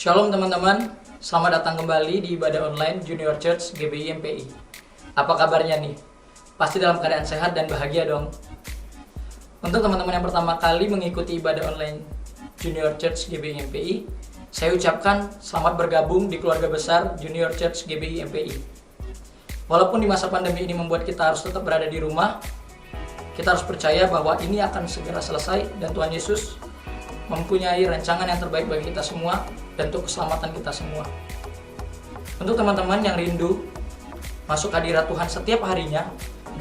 Shalom teman-teman, selamat datang kembali di ibadah online Junior Church GBI MPI. Apa kabarnya nih? Pasti dalam keadaan sehat dan bahagia dong. Untuk teman-teman yang pertama kali mengikuti ibadah online Junior Church GBI MPI, saya ucapkan selamat bergabung di keluarga besar Junior Church GBI MPI. Walaupun di masa pandemi ini membuat kita harus tetap berada di rumah, kita harus percaya bahwa ini akan segera selesai dan Tuhan Yesus mempunyai rancangan yang terbaik bagi kita semua dan untuk keselamatan kita semua. Untuk teman-teman yang rindu masuk hadirat Tuhan setiap harinya,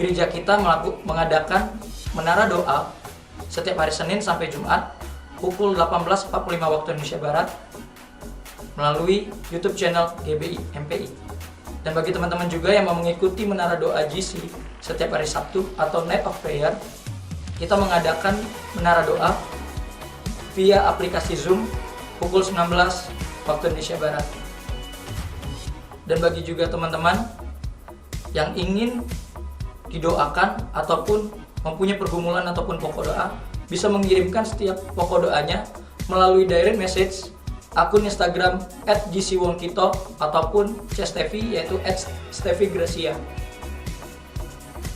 gereja kita mengadakan menara doa setiap hari Senin sampai Jumat pukul 18.45 waktu Indonesia Barat melalui YouTube channel GBI MPI. Dan bagi teman-teman juga yang mau mengikuti menara doa GC setiap hari Sabtu atau Night of Prayer, kita mengadakan menara doa via aplikasi Zoom pukul 19 waktu Indonesia Barat. Dan bagi juga teman-teman yang ingin didoakan ataupun mempunyai pergumulan ataupun pokok doa, bisa mengirimkan setiap pokok doanya melalui direct message akun Instagram @gcwongkito ataupun Cestevi yaitu @stevigracia.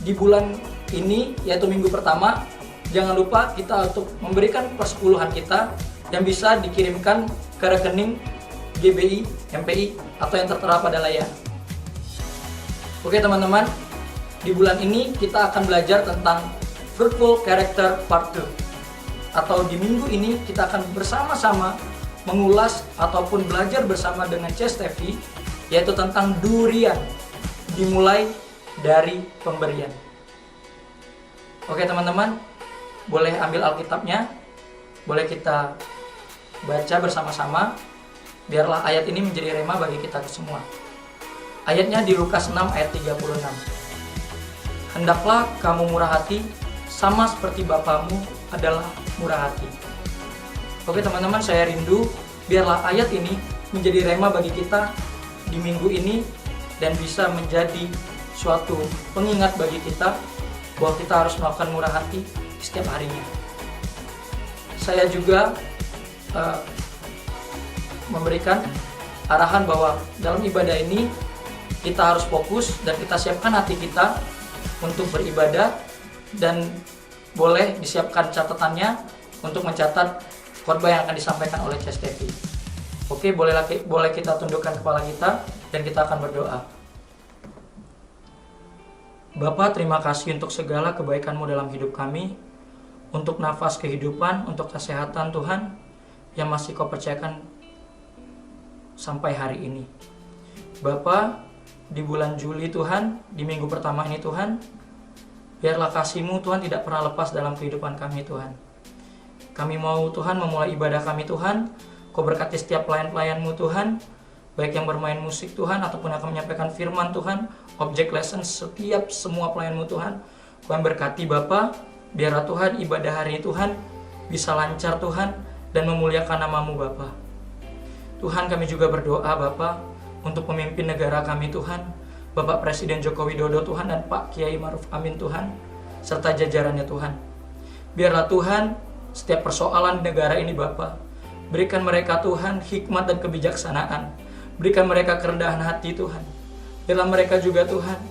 Di bulan ini yaitu minggu pertama, jangan lupa kita untuk memberikan persepuluhan kita yang bisa dikirimkan ke rekening GBI MPI atau yang tertera pada layar. Oke teman-teman, di bulan ini kita akan belajar tentang Fruitful Character Part 2. Atau di minggu ini kita akan bersama-sama mengulas ataupun belajar bersama dengan Cestevi yaitu tentang durian, dimulai dari pemberian. Oke teman-teman, boleh ambil Alkitabnya, boleh kita baca bersama-sama. Biarlah ayat ini menjadi rema bagi kita semua. Ayatnya di Lukas 6 ayat 36. Hendaklah kamu murah hati, sama seperti Bapamu adalah murah hati. Oke teman-teman, saya rindu biarlah ayat ini menjadi rema bagi kita di minggu ini dan bisa menjadi suatu pengingat bagi kita bahwa kita harus melakukan murah hati setiap harinya. Saya juga memberikan arahan bahwa dalam ibadah ini kita harus fokus dan kita siapkan hati kita untuk beribadah, dan boleh disiapkan catatannya untuk mencatat khotbah yang akan disampaikan oleh Cestevi. Oke, boleh kita tundukkan kepala kita dan kita akan berdoa. Bapa, terima kasih untuk segala kebaikan-Mu dalam hidup kami, untuk nafas kehidupan, untuk kesehatan Tuhan yang masih Kau percayakan sampai hari ini. Bapa, di bulan Juli Tuhan, di minggu pertama ini Tuhan, biarlah kasih-Mu Tuhan tidak pernah lepas dalam kehidupan kami Tuhan. Kami mau Tuhan memulai ibadah kami Tuhan, Kau berkati setiap pelayan-pelayan-Mu Tuhan, baik yang bermain musik Tuhan ataupun yang akan menyampaikan firman Tuhan, object lesson, setiap semua pelayan-Mu Tuhan, Kau yang berkati Bapa. Biarlah Tuhan ibadah hari ini Tuhan bisa lancar Tuhan dan memuliakan nama-Mu Bapa. Tuhan, kami juga berdoa Bapa untuk pemimpin negara kami Tuhan, Bapak Presiden Joko Widodo Tuhan dan Pak Kiai Maruf Amin Tuhan, serta jajarannya Tuhan. Biarlah Tuhan setiap persoalan negara ini Bapa, berikan mereka Tuhan hikmat dan kebijaksanaan, berikan mereka kerendahan hati Tuhan. Biarlah mereka juga Tuhan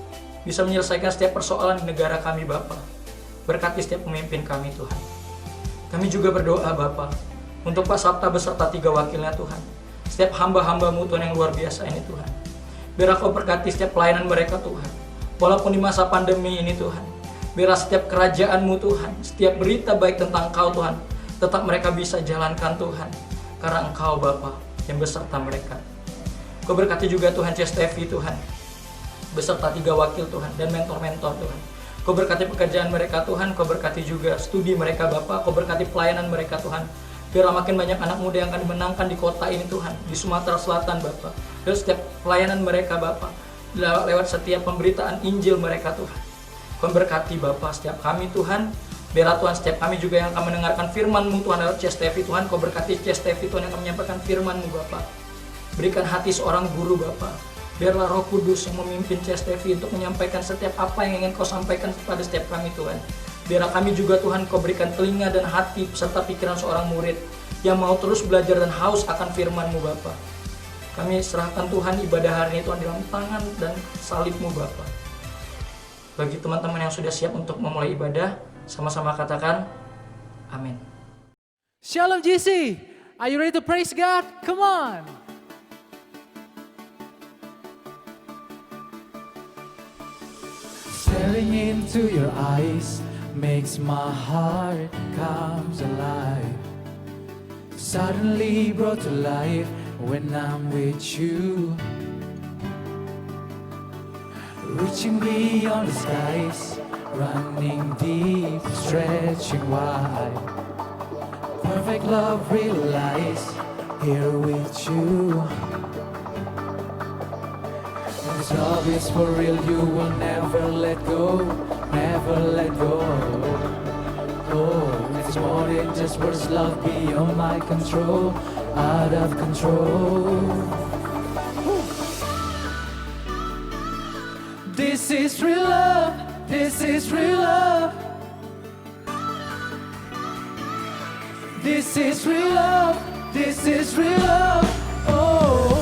bisa menyelesaikan setiap persoalan di negara kami Bapa. Berkati setiap pemimpin kami Tuhan. Kami juga berdoa Bapa untuk Pak Sabta beserta 3 wakilnya Tuhan, setiap hamba-hamba-Mu Tuhan yang luar biasa ini Tuhan. Biarlah Kau berkati setiap pelayanan mereka Tuhan, walaupun di masa pandemi ini Tuhan. Biarlah setiap kerajaan-Mu Tuhan, setiap berita baik tentang Kau Tuhan, tetap mereka bisa jalankan Tuhan, karena Engkau Bapa yang beserta mereka. Kau berkati juga Tuhan Cestevi Tuhan, beserta 3 wakil Tuhan dan mentor-mentor Tuhan. Kau berkati pekerjaan mereka Tuhan, Kau berkati juga studi mereka Bapa, Kau berkati pelayanan mereka Tuhan. Biarlah makin banyak anak muda yang akan dimenangkan di kota ini Tuhan, di Sumatera Selatan Bapa. Dan setiap pelayanan mereka Bapa, lewat setiap pemberitaan Injil mereka Tuhan. Kau berkati Bapa setiap kami Tuhan. Biarlah Tuhan setiap kami juga yang akan mendengarkan firman-Mu Tuhan lewat Cestevi Tuhan. Kau berkati Cestevi Tuhan yang akan menyampaikan firman-Mu Bapa. Berikan hati seorang guru Bapa. Biarlah Roh Kudus yang memimpin Cestevi untuk menyampaikan setiap apa yang ingin Kau sampaikan kepada setiap kami Tuhan. Biar kami juga Tuhan Kau berikan telinga dan hati serta pikiran seorang murid yang mau terus belajar dan haus akan firman-Mu Bapa. Kami serahkan Tuhan ibadah hari ini Tuhan dalam tangan dan salib-Mu Bapa. Bagi teman-teman yang sudah siap untuk memulai ibadah, sama-sama katakan amin. Shalom GC, are you ready to praise God? Come on! Staring into your eyes makes my heart comes alive. Suddenly brought to life when I'm with you. Reaching beyond the skies, running deep, stretching wide. Perfect love realized here with you. This love is for real, you will never let go, never let go. Oh, it's more than just words, love beyond my control, out of control. This is real love, this is real love. This is real love, this is real love. Oh.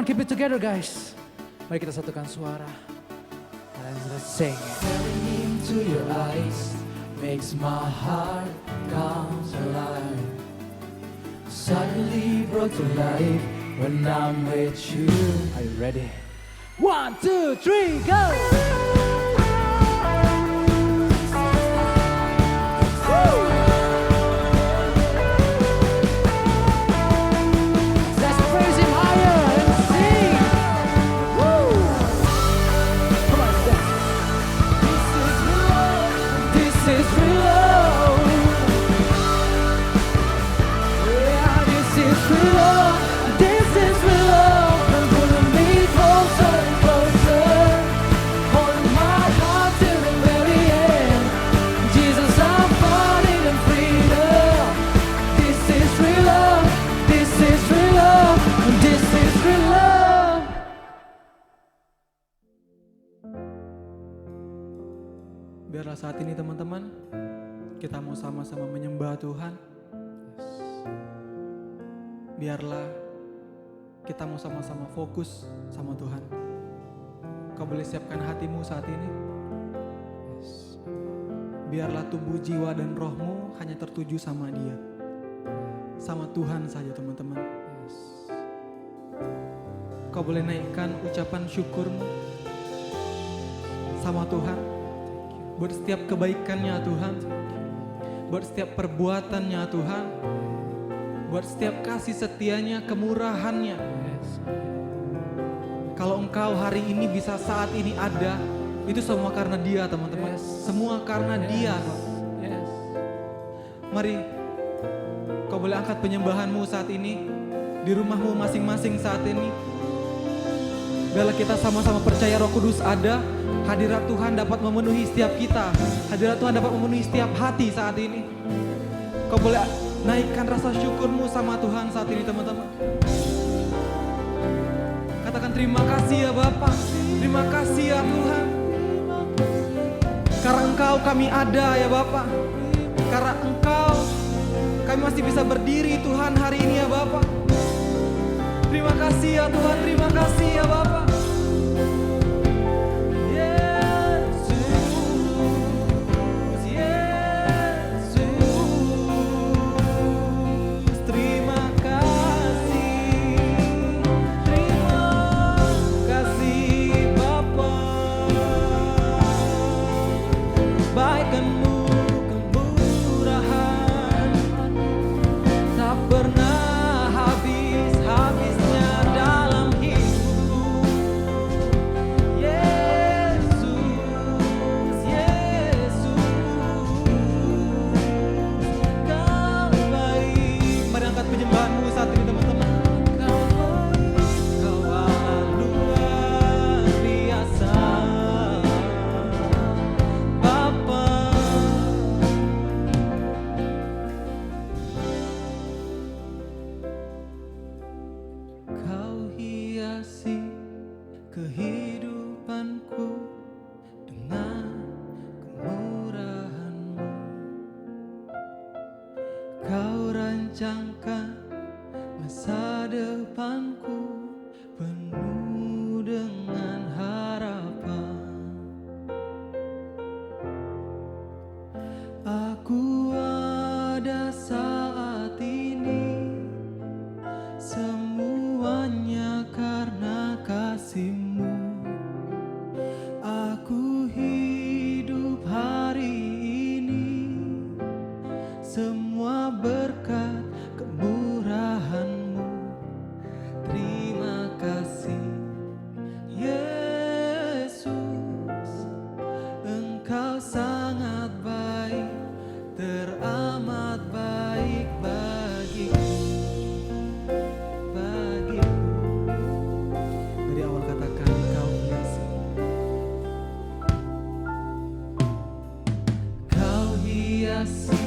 Keep it together guys. Mari kita satukan suara. And let's sing. Staring into your eyes makes my heart comes alive. Suddenly brought to life when I'm with you. Are you ready? 1, 2, 3, go! Biarlah saat ini teman-teman, kita mau sama-sama menyembah Tuhan. Biarlah kita mau sama-sama fokus sama Tuhan. Kau boleh siapkan hatimu saat ini. Biarlah tubuh, jiwa, dan rohmu hanya tertuju sama Dia. Sama Tuhan saja teman-teman. Kau boleh naikkan ucapan syukurmu sama Tuhan. Buat setiap kebaikannya Tuhan, buat setiap perbuatannya Tuhan, buat setiap kasih setianya, kemurahannya. Kalau engkau hari ini bisa saat ini ada, itu semua karena Dia teman-teman. Semua karena Dia. Mari, kau boleh angkat penyembahanmu saat ini. di rumahmu masing-masing saat ini. Biarlah kita sama-sama percaya Roh Kudus ada. Hadirat Tuhan dapat memenuhi setiap kita. Hadirat Tuhan dapat memenuhi setiap hati saat ini. Kau boleh naikkan rasa syukurmu sama Tuhan saat ini, teman-teman. Katakan terima kasih ya Bapa. Terima kasih ya Tuhan. Karena Engkau kami ada ya Bapa. Karena Engkau kami masih bisa berdiri Tuhan hari ini ya Bapa. Terima kasih ya Tuhan, terima kasih ya Bapa. Kehidupanku dengan kemurahan-Mu, Kau rancangkan masa depanku penuh dengan harapan. Aku ada saat ini, semuanya karena kasih-Mu. Aku hidup hari ini, semua berkat kemurahan-Mu. Terima kasih Yesus, Engkau sangat baik, teramat baik bagiku. Dari awal katakan Kau hiasi. Kau hiasi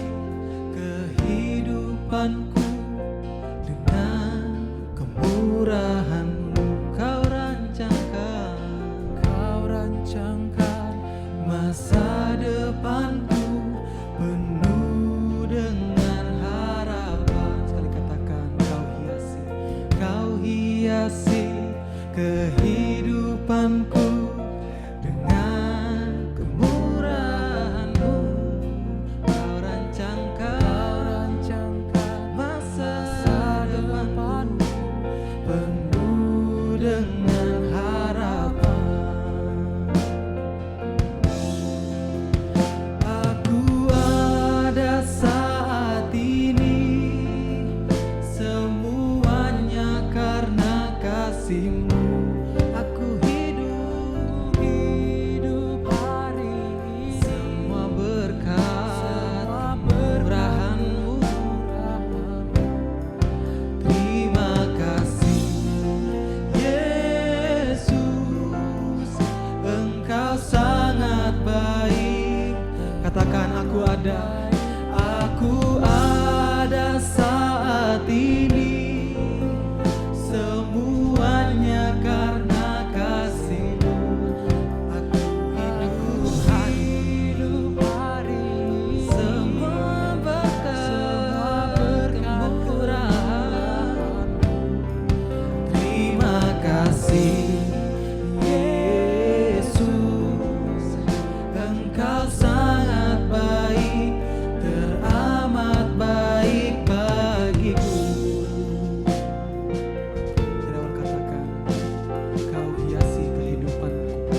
kehidupanku dengan kemurahan-Mu. Kau rancangkan masa depanku penuh dengan harapan. Sekali katakan Kau hiasi kehidupanku dengan kemurahan-Mu. Kau rancangkan masa depanku penuh dengan harapan. Aku ada saat ini, semuanya karena kasih-Mu. Aku hidup hari ini, semua berkat kemurahan-Mu. Terima kasih Yesus, Engkau sangat baik. Katakan aku ada saat ini, semuanya karena kasih-Mu. Aku hidup hari ini, semua berkat kemurahan-Mu. Terima kasih Yesus, Engkau sangat baik, teramat baik bagiku. Dari awal katakan Kau hiasi kehidupanku.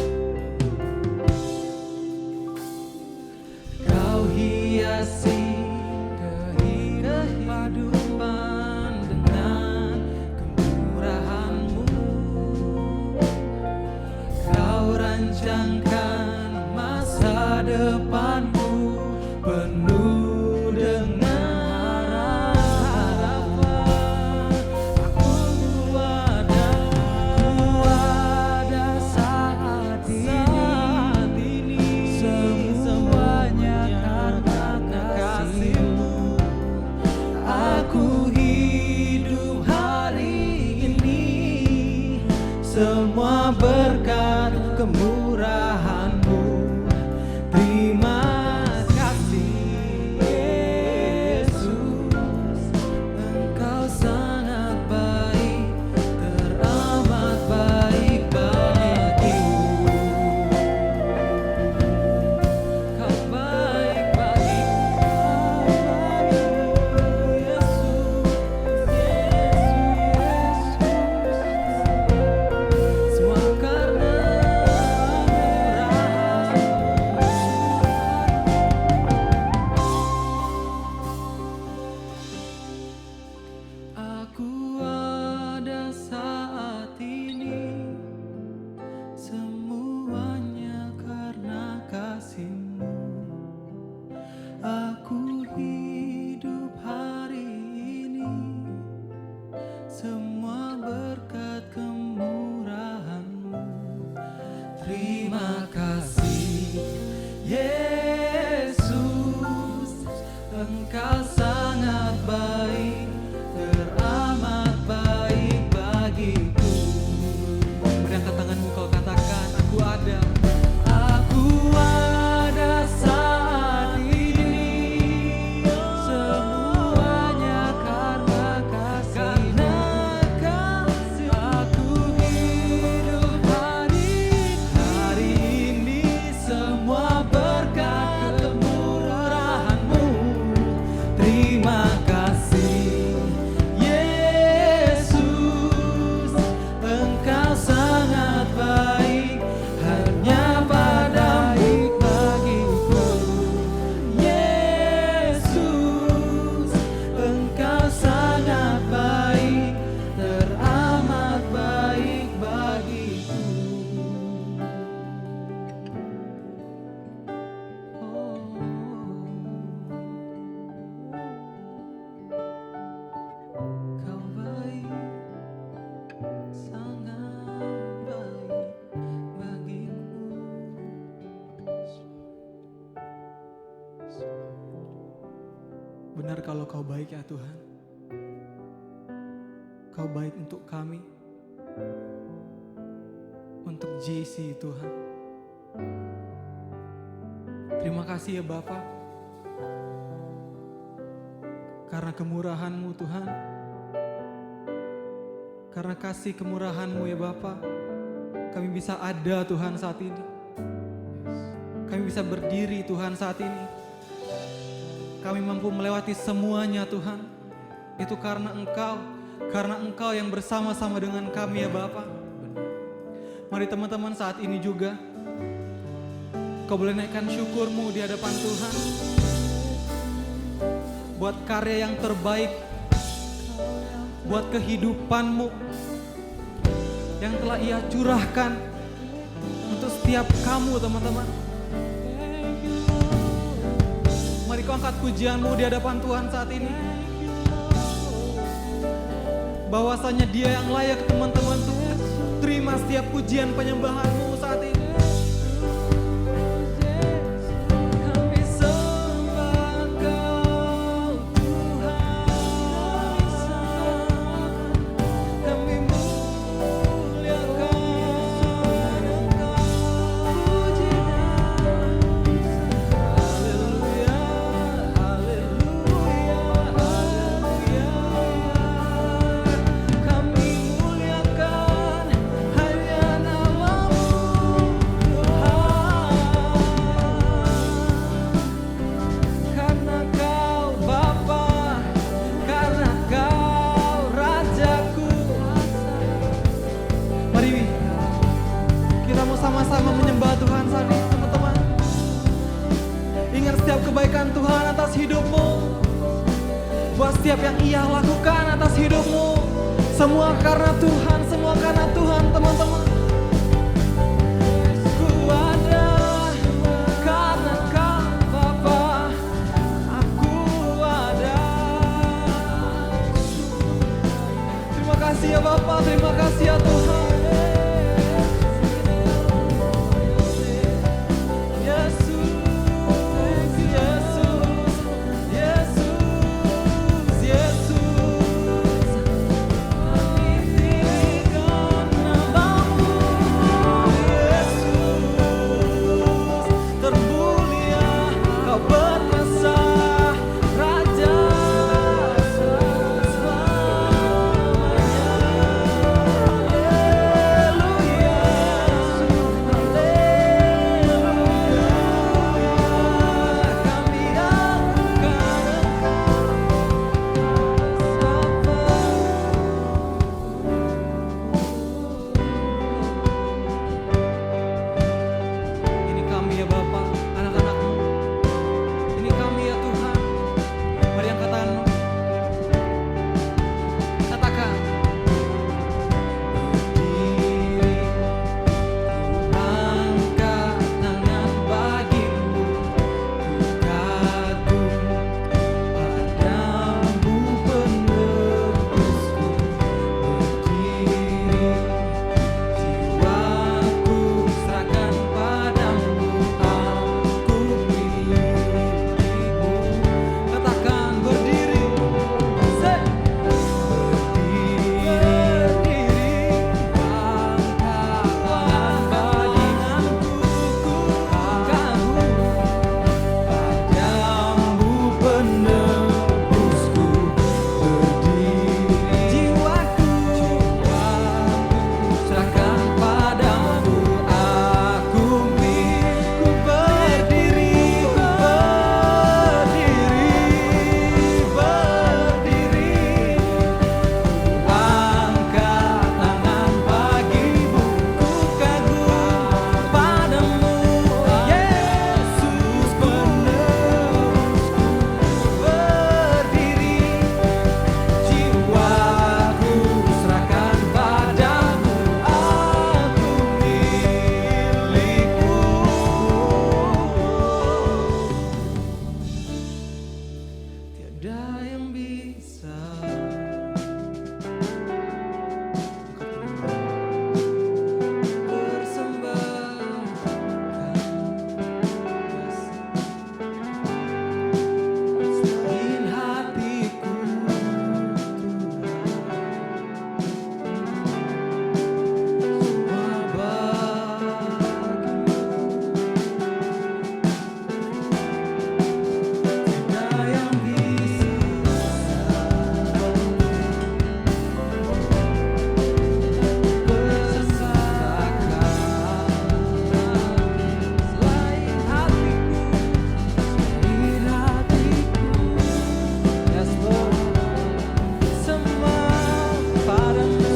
Kau hiasi kehidupan dengan kemurahan-Mu. Kau rancangkan masa depanku penuh dengan harapan. Aku Aku hidup hari ini semua berkat kemurahan-Mu. Terima kasih Yesus, Engkau sangat baik, teramat baik bagiku. Beri angkat tanganmu, kau katakan, aku ada. Aku ada saat ini, semuanya karena kasih-Mu. Aku hidup hari ini, semua berkat kemurahan-Mu. Terima kasih Yesus, Engkau sangat baik, hanya padamu bagiku. Yesus, Engkau sangat baik, teramat baik bagiku. Kau baik, sangat baik bagiku. Benar kalau Kau baik ya Tuhan. Kau baik untuk kami, untuk JC Tuhan. Terima kasih ya Bapa, karena kemurahan-Mu Tuhan, karena kasih kemurahan-Mu ya Bapa, kami bisa ada Tuhan saat ini. Kami bisa berdiri Tuhan saat ini. Kami mampu melewati semuanya Tuhan. Itu karena Engkau yang bersama-sama dengan kami ya Bapa. Mari teman-teman saat ini juga Kau boleh naikkan syukur-Mu di hadapan Tuhan buat karya yang terbaik, buat kehidupan-Mu yang telah Ia curahkan untuk setiap kamu teman-teman. Mari kau angkat pujian-Mu di hadapan Tuhan saat ini. Bahwasanya Dia yang layak teman-teman untuk terima setiap pujian penyembahan-Mu saat ini. Kami sembah Kau Tuhan, kami muliakan Engkau. Haleluya, haleluya, haleluya. Kami muliakan hanya nama-Mu Tuhan. Karena Kau Bapa, karena Kau Rajaku. Mari kita mau sama-sama menyembah Tuhan saat ini teman-teman. Ingat setiap kebaikan Tuhan atas hidupmu, buat setiap yang Ia lakukan atas hidupmu. Semua karena Tuhan, semua karena Tuhan teman-teman. Ku ada karena Kau Bapa, aku ada. Terima kasih ya Bapa, terima kasih ya Tuhan. Yesus, Yesus, Yesus, Yesus. Kami tinggikan nama-Mu, Yesus. Termulia Kau berkuasa, Raja selamanya. tiada yang bisa. Selain hatiku, semua bagimu. Tiada yang bisa persembahkan. Selain hatiku, yes Lord, semua padamu.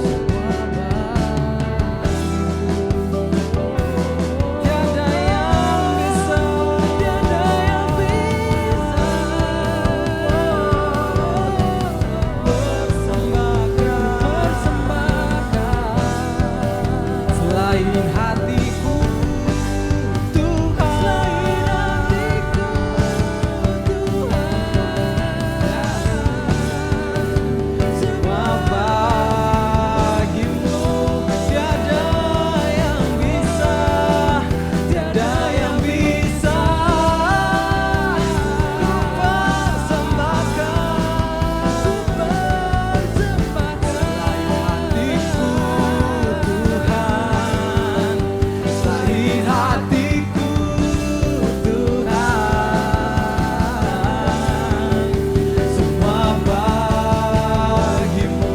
Tiada yang bisa, tiada yang bisa persembahkan. Selain hatiku, Tuhan. Selain hatiku, semua bagimu. Tiada yang bisa, tiada yang bisa ku persembahkan. Selain hatiku, Tuhan. Selain hatiku, Tuhan. Semua bagimu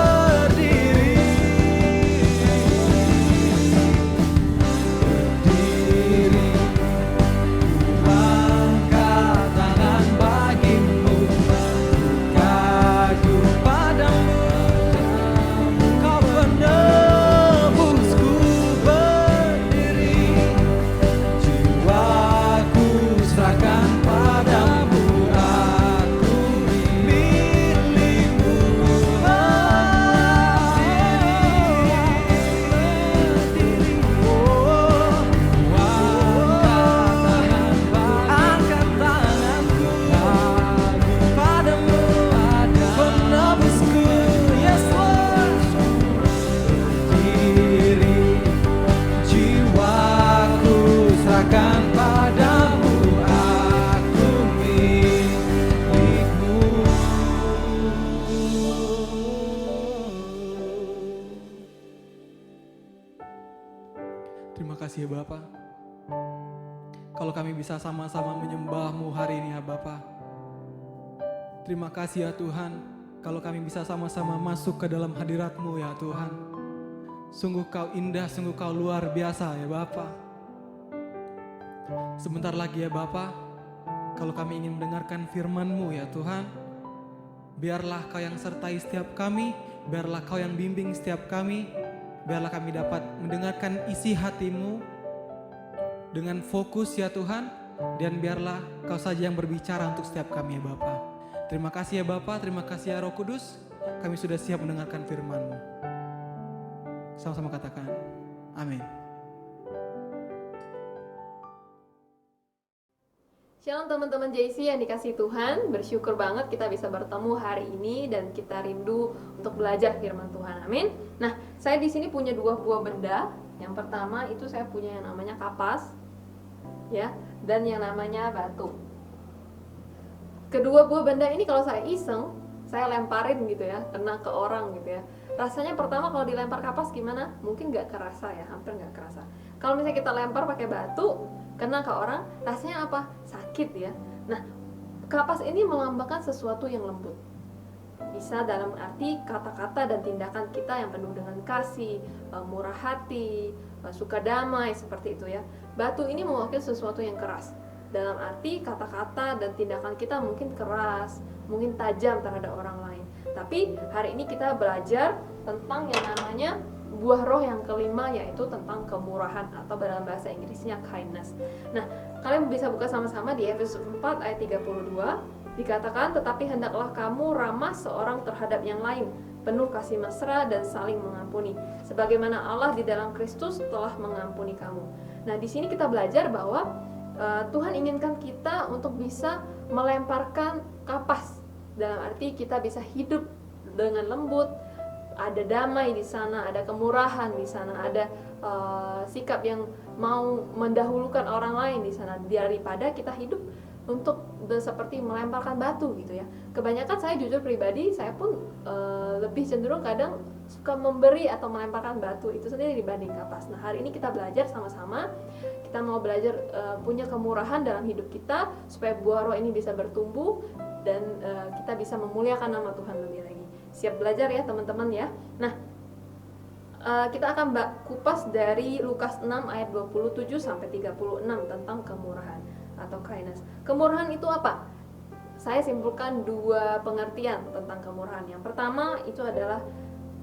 berdiri angkat tangan bagimu, kagum padamu, kau penebusku. Berdiri jiwaku serahkan padamu, aku milikmu. Berdiri, angkat tanganku padamu, penebusku. Yes Lord. Berdiri jiwaku serahkan padamu, aku milikmu. Terima kasih ya Bapa. Kalau kami bisa sama-sama menyembah-Mu hari ini ya Bapa. Terima kasih ya Tuhan, kalau kami bisa sama-sama masuk ke dalam hadirat-Mu ya Tuhan. Sungguh Kau indah, sungguh Kau luar biasa ya Bapa. Sebentar lagi ya Bapa, kalau kami ingin mendengarkan firman-Mu ya Tuhan, biarlah Kau yang sertai setiap kami, biarlah Kau yang bimbing setiap kami, biarlah kami dapat mendengarkan isi hati-Mu dengan fokus ya Tuhan, dan biarlah Kau saja yang berbicara untuk setiap kami ya Bapa. Terima kasih ya Bapa, terima kasih ya Roh Kudus, kami sudah siap mendengarkan firman-Mu. Sama-sama katakan, amin. Shalom teman-teman JC yang dikasih Tuhan, bersyukur banget kita bisa bertemu hari ini dan kita rindu untuk belajar firman Tuhan. Amin. Nah, saya di sini punya dua buah benda. Yang pertama itu saya punya yang namanya kapas, ya, dan yang namanya batu. Kedua buah benda ini kalau saya iseng, saya lemparin gitu ya, kena ke orang gitu ya. Rasanya pertama kalau dilempar kapas gimana? Mungkin nggak kerasa ya, hampir nggak kerasa. Kalau misalnya kita lempar pakai batu, kena ke orang, rasanya apa? Sakit ya. Nah, kapas ini melambangkan sesuatu yang lembut. Bisa dalam arti kata-kata dan tindakan kita yang penuh dengan kasih, murah hati, suka damai, seperti itu ya. Batu ini mewakili sesuatu yang keras. Dalam arti kata-kata dan tindakan kita mungkin keras, mungkin tajam terhadap orang lain. Tapi hari ini kita belajar tentang yang namanya buah roh yang kelima, yaitu tentang kemurahan atau dalam bahasa Inggrisnya kindness. Nah, kalian bisa buka sama-sama di Efesus 4 ayat 32. Dikatakan, tetapi hendaklah kamu ramah seorang terhadap yang lain, penuh kasih mesra dan saling mengampuni, sebagaimana Allah di dalam Kristus telah mengampuni kamu. Nah, di sini kita belajar bahwa Tuhan inginkan kita untuk bisa melemparkan kapas, dalam arti kita bisa hidup dengan lembut, ada damai di sana, ada kemurahan di sana, ada sikap yang mau mendahulukan orang lain di sana, daripada kita hidup untuk seperti melemparkan batu gitu ya. Kebanyakan saya jujur pribadi, saya pun lebih cenderung kadang suka memberi atau melemparkan batu itu sendiri dibanding kapas. Nah, hari ini kita belajar sama-sama, kita mau belajar punya kemurahan dalam hidup kita supaya buah roh ini bisa bertumbuh dan kita bisa memuliakan nama Tuhan lebih lagi. Siap belajar ya teman-teman ya. Nah, kita akan kupas dari Lukas 6 ayat 27 sampai 36 tentang kemurahan atau kindness. Kemurahan itu apa? Saya simpulkan dua pengertian tentang kemurahan. Yang pertama itu adalah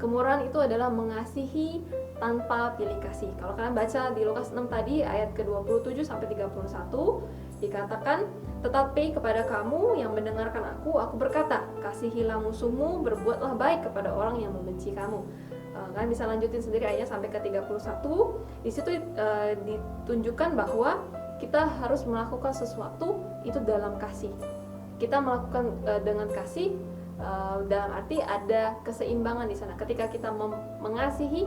kemurahan itu adalah mengasihi tanpa pilih kasih. Kalau kalian baca di Lukas 6 tadi ayat ke-27 sampai 31 dikatakan, tetapi kepada kamu yang mendengarkan aku berkata, kasihilah musuhmu, berbuatlah baik kepada orang yang membenci kamu. Kalian bisa lanjutin sendiri ayatnya sampai ke 31. Di situ ditunjukkan bahwa kita harus melakukan sesuatu itu dalam kasih. Kita melakukan dengan kasih, dalam arti ada keseimbangan di sana. Ketika kita mengasihi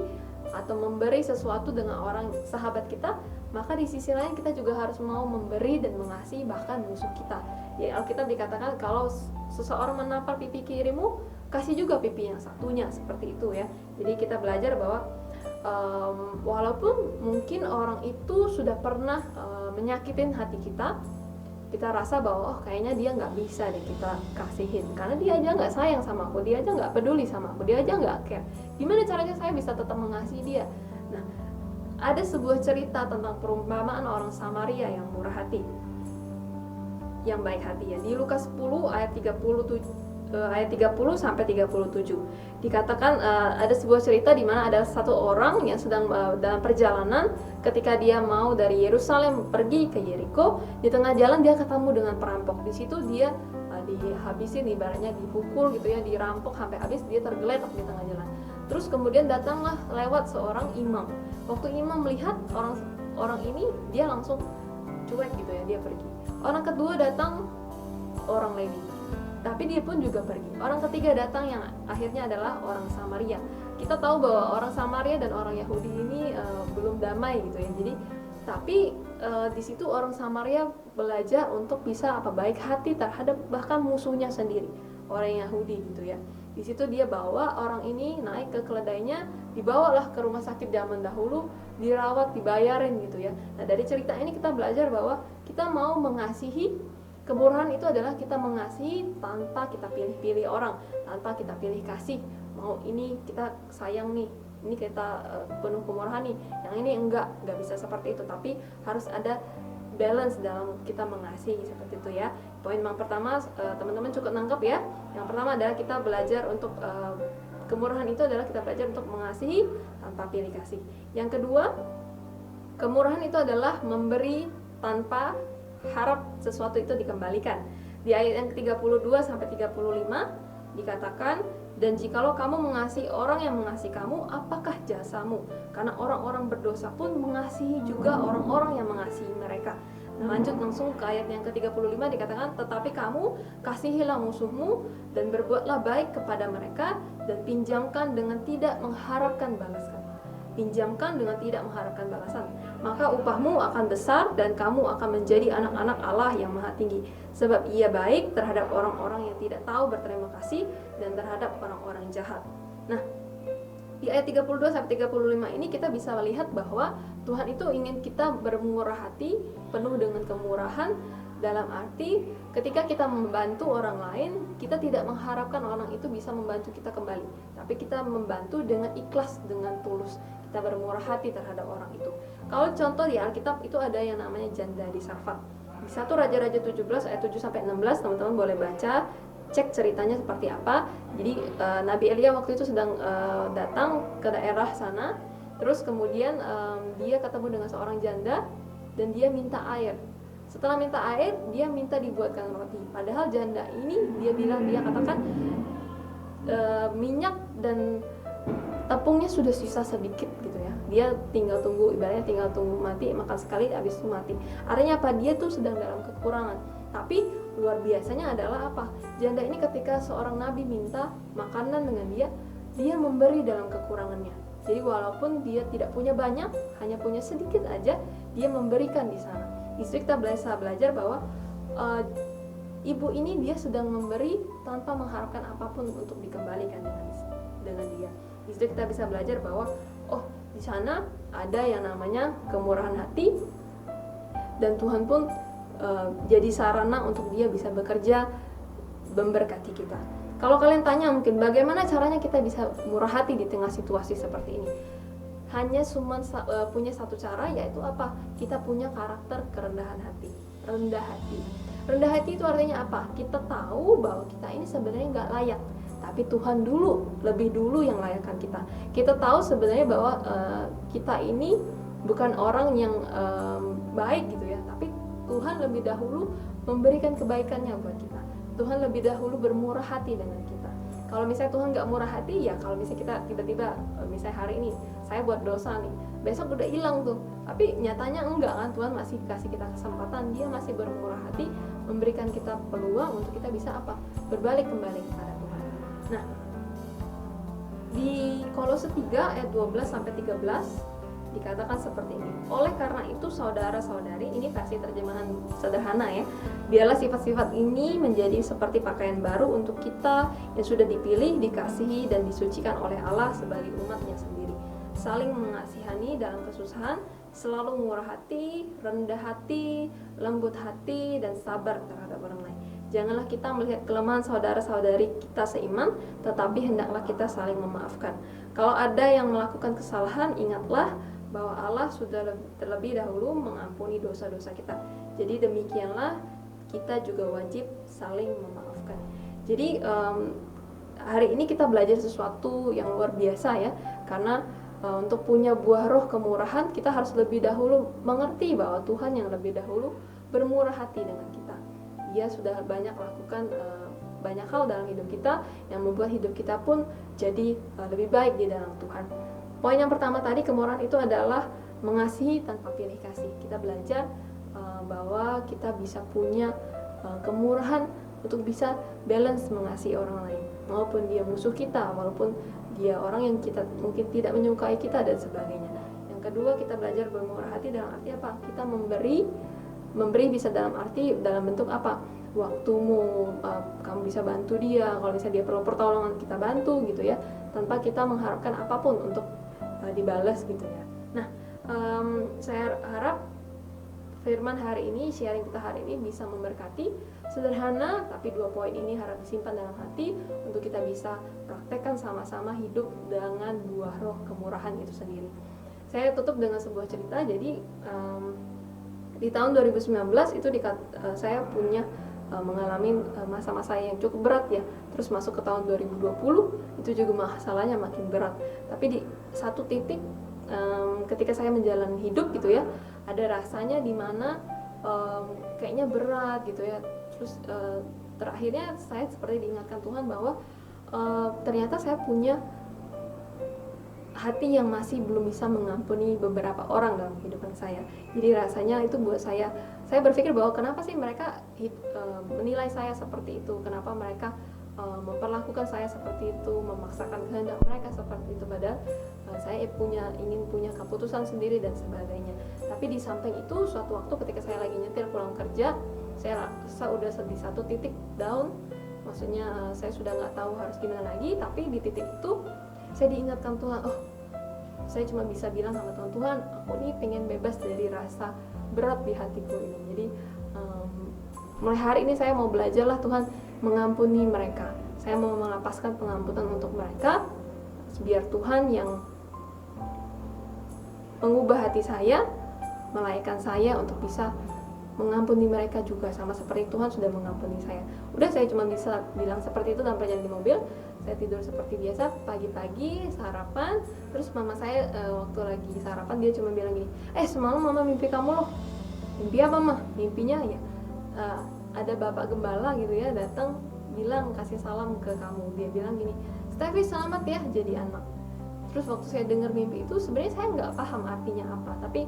atau memberi sesuatu dengan orang sahabat kita, maka di sisi lain kita juga harus mau memberi dan mengasihi bahkan musuh kita. Ya, Alkitab dikatakan kalau seseorang menampar pipi kirimu, kasih juga pipi yang satunya, seperti itu ya. Jadi kita belajar bahwa walaupun mungkin orang itu sudah pernah menyakitin hati kita, kita rasa bahwa kayaknya dia nggak bisa deh kita kasihin karena dia aja nggak sayang sama aku, dia aja nggak peduli sama aku, dia aja nggak care. Gimana caranya saya bisa tetap mengasihi dia? Nah, ada sebuah cerita tentang perumpamaan orang Samaria yang murah hati, yang baik hati ya. Di Lukas 10 ayat 30 sampai 37 dikatakan ada sebuah cerita di mana ada satu orang yang sedang dalam perjalanan ketika dia mau dari Yerusalem pergi ke Yeriko. Di tengah jalan dia ketemu dengan perampok. Di situ dia dihabisin, ibaratnya dipukul gitu ya, dirampok sampai habis, dia tergeletak di tengah jalan. Terus kemudian datanglah lewat seorang imam. Waktu imam melihat orang ini, dia langsung cuek gitu ya, dia pergi. Orang kedua datang orang Lewi, tapi dia pun juga pergi. Orang ketiga datang yang akhirnya adalah orang Samaria. Kita tahu bahwa orang Samaria dan orang Yahudi ini belum damai gitu ya. Jadi tapi di situ orang Samaria belajar untuk bisa baik hati terhadap bahkan musuhnya sendiri, orang Yahudi gitu ya. Di situ dia bawa orang ini naik ke keledainya, dibawalah ke rumah sakit zaman dahulu, dirawat, dibayarin gitu ya. Nah, dari cerita ini kita belajar bahwa kita mau mengasihi. Kemurahan itu adalah kita mengasihi tanpa kita pilih-pilih orang, tanpa kita pilih kasih. Mau ini kita sayang nih, ini kita penuh kemurahan nih, yang ini enggak bisa seperti itu. Tapi harus ada balance dalam kita mengasihi, seperti itu ya. Poin yang pertama teman-teman cukup nangkep ya. Yang pertama adalah kita belajar untuk kemurahan itu adalah kita belajar untuk mengasihi tanpa pilih kasih. Yang kedua, kemurahan itu adalah memberi tanpa harap sesuatu itu dikembalikan. Di ayat yang ke-32 sampai 35 dikatakan, dan jikalau kamu mengasihi orang yang mengasihi kamu, apakah jasamu? Karena orang-orang berdosa pun mengasihi juga orang-orang yang mengasihi mereka. Nah, lanjut langsung ke ayat yang ke-35 dikatakan, tetapi kamu kasihilah musuhmu dan berbuatlah baik kepada mereka dan pinjamkan dengan tidak mengharapkan balasan. Pinjamkan dengan tidak mengharapkan balasan, maka upahmu akan besar dan kamu akan menjadi anak-anak Allah yang maha tinggi, sebab ia baik terhadap orang-orang yang tidak tahu berterima kasih dan terhadap orang-orang jahat. Nah, di ayat 32 sampai 35 ini kita bisa melihat bahwa Tuhan itu ingin kita bermurah hati, penuh dengan kemurahan, dalam arti ketika kita membantu orang lain, kita tidak mengharapkan orang itu bisa membantu kita kembali, tapi kita membantu dengan ikhlas, dengan tulus. Kita bermurah hati terhadap orang itu. Kalau contoh di Alkitab itu ada yang namanya janda di Sarfat. Di 1 Raja-Raja 17 ayat 7 sampai 16 teman-teman boleh baca, cek ceritanya seperti apa. Jadi Nabi Elia waktu itu sedang datang ke daerah sana. Terus kemudian dia ketemu dengan seorang janda dan dia minta air. Setelah minta air, dia minta dibuatkan roti. Padahal janda ini dia katakan minyak dan tepungnya sudah sisa sedikit gitu ya, dia tinggal tunggu, ibaratnya tinggal tunggu mati, makan sekali habis itu mati. Artinya apa? Dia tuh sedang dalam kekurangan. Tapi luar biasanya adalah apa? Janda ini ketika seorang nabi minta makanan dengan dia memberi dalam kekurangannya. Jadi walaupun dia tidak punya banyak, hanya punya sedikit aja, dia memberikan di sana. Di situ kita bisa belajar bahwa ibu ini dia sedang memberi tanpa mengharapkan apapun untuk dikembalikan dengan dia. Di situ kita bisa belajar bahwa oh, di sana ada yang namanya kemurahan hati, dan Tuhan pun jadi sarana untuk dia bisa bekerja memberkati kita. Kalau kalian tanya mungkin bagaimana caranya kita bisa murah hati di tengah situasi seperti ini, hanya cuma punya satu cara, yaitu apa? Kita punya karakter kerendahan hati, rendah hati. Rendah hati itu artinya apa? Kita tahu bahwa kita ini sebenarnya nggak layak, tapi Tuhan lebih dulu yang layakkan kita. Kita tahu sebenarnya bahwa kita ini bukan orang yang baik gitu ya, tapi Tuhan lebih dahulu memberikan kebaikannya buat kita. Tuhan lebih dahulu bermurah hati dengan kita. Kalau misalnya Tuhan nggak murah hati, ya kalau misalnya kita tiba-tiba, misalnya hari ini saya buat dosa nih, besok udah hilang tuh. Tapi nyatanya enggak kan, Tuhan masih kasih kita kesempatan, Dia masih bermurah hati, memberikan kita peluang untuk kita bisa apa? Berbalik kembali kepada Tuhan. Nah, di Kolose 3 ayat 12 sampai 13 dikatakan seperti ini. Oleh karena itu saudara-saudari, ini versi terjemahan sederhana ya, biarlah sifat-sifat ini menjadi seperti pakaian baru untuk kita yang sudah dipilih, dikasihi dan disucikan oleh Allah sebagai umatnya sendiri. Saling mengasihani dalam kesusahan, selalu murah hati, rendah hati, lembut hati, dan sabar terhadap orang lain. Janganlah kita melihat kelemahan saudara-saudari kita seiman, tetapi hendaklah kita saling memaafkan. Kalau ada yang melakukan kesalahan, ingatlah bahwa Allah sudah terlebih dahulu mengampuni dosa-dosa kita. Jadi demikianlah kita juga wajib saling memaafkan. Jadi hari ini kita belajar sesuatu yang luar biasa ya, karena untuk punya buah roh kemurahan, kita harus lebih dahulu mengerti bahwa Tuhan yang lebih dahulu bermurah hati dengan kita. Dia sudah banyak lakukan banyak hal dalam hidup kita yang membuat hidup kita pun jadi lebih baik di dalam Tuhan. Poin yang pertama tadi, kemurahan itu adalah mengasihi tanpa pilih kasih. Kita belajar bahwa kita bisa punya kemurahan untuk bisa balance mengasihi orang lain, walaupun dia musuh kita, walaupun dia orang yang kita mungkin tidak menyukai kita dan sebagainya. Yang kedua, kita belajar bermurah hati dalam arti apa? Kita memberi bisa dalam bentuk apa? Waktumu, kamu bisa bantu dia, kalau misalnya dia perlu pertolongan kita bantu gitu ya, tanpa kita mengharapkan apapun untuk dibalas gitu ya. Nah, saya harap firman hari ini, sharing kita hari ini bisa memberkati. Sederhana, tapi 2 poin ini harap disimpan dalam hati untuk kita bisa praktekkan sama-sama hidup dengan buah roh kemurahan itu sendiri. Saya tutup dengan sebuah cerita. Jadi di tahun 2019 itu saya punya mengalami masa-masa yang cukup berat ya. Terus masuk ke tahun 2020 itu juga masalahnya makin berat. Tapi di satu titik ketika saya menjalani hidup gitu ya, ada rasanya di mana kayaknya berat gitu ya. Terus terakhirnya saya seperti diingatkan Tuhan bahwa ternyata saya punya hati yang masih belum bisa mengampuni beberapa orang dalam kehidupan saya. Jadi rasanya itu buat saya berpikir bahwa kenapa sih mereka menilai saya seperti itu, kenapa mereka memperlakukan saya seperti itu, memaksakan kehendak mereka seperti itu, padahal saya ingin punya keputusan sendiri dan sebagainya. Tapi di samping itu, suatu waktu ketika saya lagi nyetir pulang kerja, saya rasa udah di satu titik down, maksudnya saya sudah nggak tahu harus gimana lagi. Tapi di titik itu saya diingatkan Tuhan, saya cuma bisa bilang sama Tuhan, aku nih pengen bebas dari rasa berat di hatiku ini. Jadi mulai hari ini saya mau belajarlah Tuhan mengampuni mereka. Saya mau melapaskan pengampunan untuk mereka, biar Tuhan yang mengubah hati saya, melayakkan saya untuk bisa mengampuni mereka juga sama seperti Tuhan sudah mengampuni saya. Udah, saya cuma bisa bilang seperti itu tanpa jalan di mobil. Saya tidur seperti biasa, pagi-pagi sarapan. Terus mama saya waktu lagi sarapan dia cuma bilang gini, semalam mama mimpi kamu loh. Mimpi apa mah? Mimpinya ya ada bapak gembala gitu ya datang bilang kasih salam ke kamu. Dia bilang gini, Stevi selamat ya jadi anak. Terus waktu saya dengar mimpi itu sebenarnya saya nggak paham artinya apa, tapi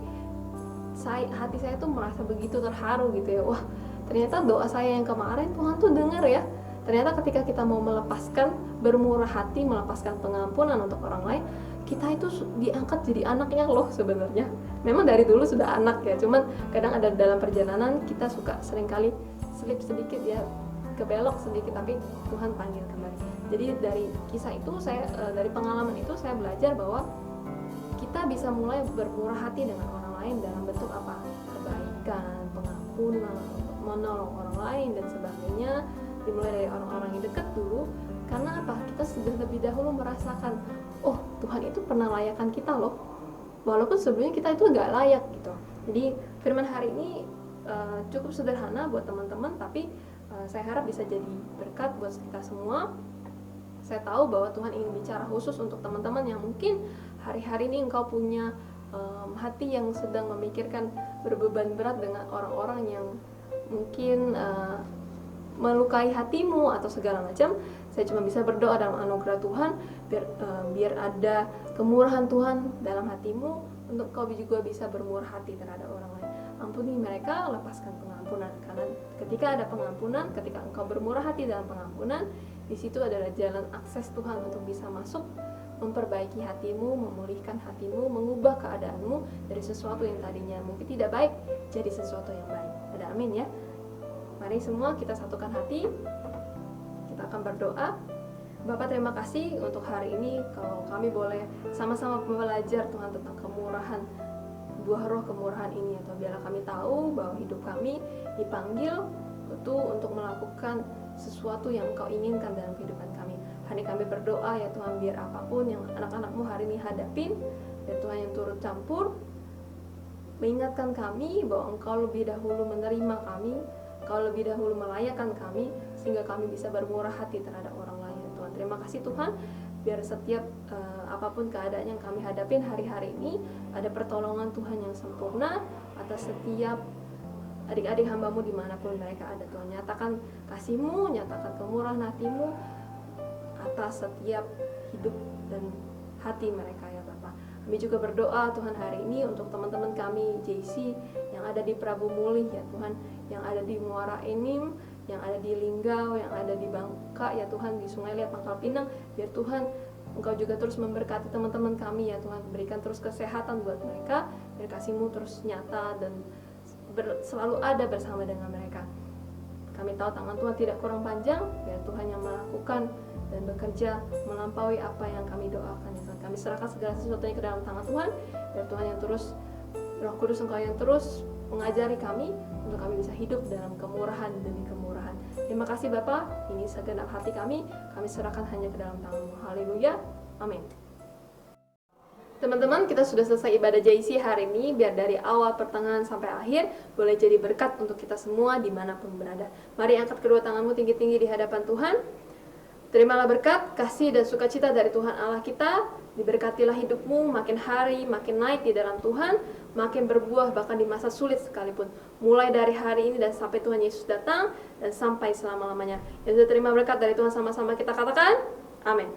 hati saya tuh merasa begitu terharu gitu ya. Wah, ternyata doa saya yang kemarin Tuhan tuh dengar ya. Ternyata ketika kita mau melepaskan, bermurah hati, melepaskan pengampunan untuk orang lain, kita itu diangkat jadi anaknya loh sebenarnya. Memang dari dulu sudah anak ya, cuman kadang ada dalam perjalanan kita suka seringkali slip sedikit ya, kebelok sedikit, tapi Tuhan panggil kembali. Jadi dari kisah itu dari pengalaman itu saya belajar bahwa kita bisa mulai bermurah hati dengan orang lain dalam bentuk apa? Kebaikan, pengampunan, menolong orang lain dan sebagainya. Dimulai dari orang-orang yang dekat dulu, karena apa? Kita sudah lebih dahulu merasakan, oh Tuhan itu pernah layakkan kita loh, walaupun sebelumnya kita itu nggak layak gitu. Jadi firman hari ini cukup sederhana buat teman-teman, tapi saya harap bisa jadi berkat buat kita semua. Saya tahu bahwa Tuhan ingin bicara khusus untuk teman-teman yang mungkin hari-hari ini engkau punya hati yang sedang memikirkan berbeban berat dengan orang-orang yang mungkin melukai hatimu atau segala macam. Saya cuma bisa berdoa dalam anugerah Tuhan biar ada kemurahan Tuhan dalam hatimu untuk kau juga bisa bermurah hati terhadap orang lain. Ampuni mereka, lepaskan pengampunan. Karena ketika ada pengampunan, ketika engkau bermurah hati dalam pengampunan, di situ adalah jalan akses Tuhan untuk bisa masuk, memperbaiki hatimu, memulihkan hatimu, mengubah keadaanmu dari sesuatu yang tadinya mungkin tidak baik jadi sesuatu yang baik. Ada amin ya. Mari semua kita satukan hati, kita akan berdoa. Bapak terima kasih untuk hari ini, kalau kami boleh sama-sama belajar Tuhan tentang kemurahan, buah roh kemurahan ini, atau biarlah kami tahu bahwa hidup kami dipanggil itu untuk melakukan sesuatu yang Engkau inginkan dalam kehidupan kami. Hari kami berdoa ya Tuhan, biar apapun yang anak-anak-Mu hari ini hadapin, biar Tuhan yang turut campur, mengingatkan kami bahwa Engkau lebih dahulu menerima kami, Engkau lebih dahulu melayakkan kami, sehingga kami bisa bermurah hati terhadap orang lain. Tuhan, terima kasih Tuhan, biar setiap apapun keadaan yang kami hadapin hari-hari ini, ada pertolongan Tuhan yang sempurna atas setiap adik-adik hamba-Mu dimanapun mereka ada. Tuhan, nyatakan kasih-Mu, nyatakan kemurahan hati-Mu atas setiap hidup dan hati mereka ya Bapak. Kami juga berdoa Tuhan hari ini untuk teman-teman kami JC yang ada di Prabu Mulih ya Tuhan, yang ada di Muara Enim, yang ada di Linggau, yang ada di Bangka ya Tuhan, di Sungai Liat, Pangkal Pinang. Biar Tuhan Engkau juga terus memberkati teman-teman kami ya Tuhan, berikan terus kesehatan buat mereka, biar kasih-Mu terus nyata dan selalu ada bersama dengan mereka. Kami tahu tangan Tuhan tidak kurang panjang, biar Tuhan yang melakukan dan bekerja melampaui apa yang kami doakan ya Tuhan. Kami serahkan segala sesuatunya ke dalam tangan Tuhan, biar Tuhan yang terus, Roh Kudus Engkau yang terus mengajari kami untuk kami bisa hidup dalam kemurahan demi kemurahan. Terima kasih Bapa, ini segenap hati kami serahkan hanya ke dalam tangan-Mu. Haleluya, amin. Teman-teman, kita sudah selesai ibadah JC hari ini. Biar dari awal, pertengahan, sampai akhir boleh jadi berkat untuk kita semua dimanapun berada. Mari angkat kedua tanganmu tinggi-tinggi di hadapan Tuhan. Terimalah berkat, kasih, dan sukacita dari Tuhan Allah kita. Diberkatilah hidupmu makin hari, makin naik di dalam Tuhan, makin berbuah bahkan di masa sulit sekalipun. Mulai dari hari ini dan sampai Tuhan Yesus datang, dan sampai selama-lamanya. Yang sudah terima berkat dari Tuhan sama-sama kita katakan, amin.